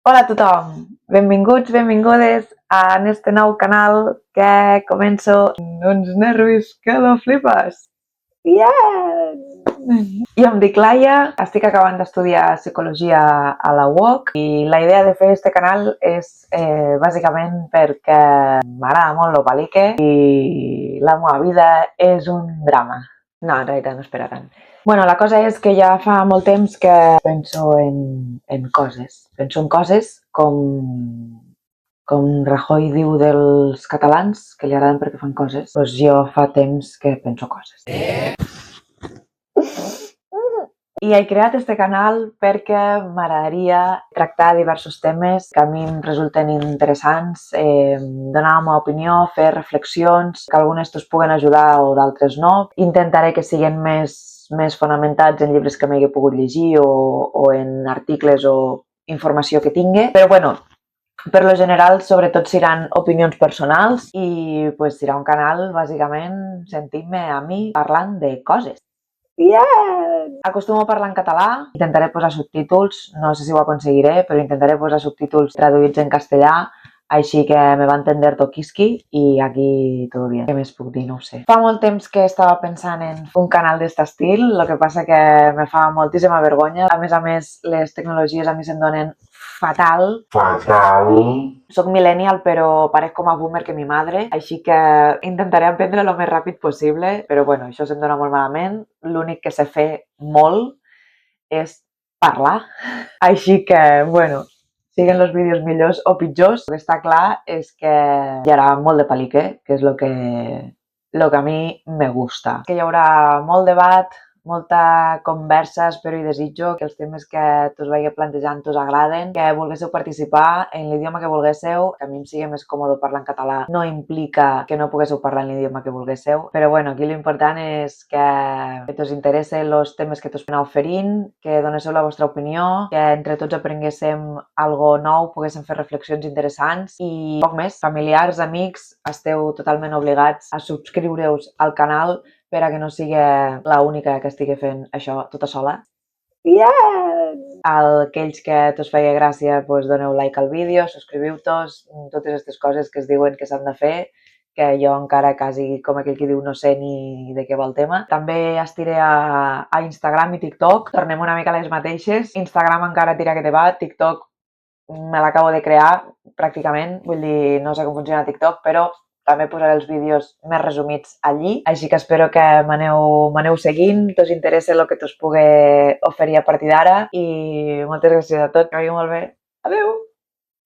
Hola a tothom, benvinguts, benvingudes a este nou canal que començo uns nervis que lo flipes. Yes! Jo em dic Laia, estic acabant d'estudiar Psicologia a la UOC i la idea de fer este canal és bàsicament perquè m'agrada molt lo palique i la meva vida és un drama. No, en realitat no espera tant. Bueno, la cosa és que ja fa molt temps que penso en coses. Penso en coses com Rajoy diu dels catalans, que li agraden perquè fan coses. Doncs jo fa temps que penso coses. I he creat este canal perquè m'agradaria tractar diversos temes que a mi em resulten interessants, donar la meva opinió, fer reflexions, que algunes t'us puguen ajudar o d'altres no. Intentaré que siguin més fonamentats en llibres que m'hagi pogut llegir o en articles o informació que tingui. Però bueno, per lo general, sobretot seran opinions personals i pues, serà un canal, bàsicament, sentint-me a mi parlant de coses. Yeah! Acostumo a parlar en català, intentaré posar subtítols, no sé si ho aconseguiré, però intentaré posar subtítols traduïts en castellà, així que me va entender toquiski i aquí tot bien. Què més puc dir? No ho sé. Fa molt temps que estava pensant en un canal d'est estil, el que passa que me fa moltíssima vergonya. A més, les tecnologies a mi se'm donen fatal. Soc millennial, però parec com a boomer que mi madre, així que intentaré aprendre el més ràpid possible, però bueno, això se'm dona molt malament. L'únic que sé fer molt és parlar, així que, bueno, siguen els vídeos millors o pitjors. El que està clar és que hi haurà molt de palique, que és lo que a mi me gusta. Que hi haurà molt debat, molta conversa, espero i desitjo que els temes que t'us vagi plantejant t'us agraden, que volguéssiu participar en l'idioma que volguéssiu, que a mi em sigui més còmode parlar en català no implica que no poguéssiu parlar en l'idioma que volguéssiu, però bueno, aquí l'important és que t'us interessen els temes que t'us aneu oferint, que donéssiu la vostra opinió, que entre tots aprenguéssim algo nou, poguéssim fer reflexions interessants i poc més. Familiars, amics, esteu totalment obligats a subscriure-us al canal per a que no sigui l'única que estigui fent això tota sola. Yes! Aquells que t'us feia gràcia, doncs doneu like al vídeo, subscriviu-vos, totes aquestes coses que es diuen que s'han de fer, que jo encara quasi, com aquell que diu, no sé ni de què va el tema. També estiré a Instagram i TikTok, tornem una mica a les mateixes. Instagram encara tira que te va, TikTok me l'acabo de crear pràcticament, vull dir, no sé com funciona TikTok, però també posaré els vídeos més resumits allí, així que espero que m'aneu seguint, que us interessi el que t'us pugui oferir a partir d'ara i moltes gràcies a tots, que vagi molt bé. Adeu!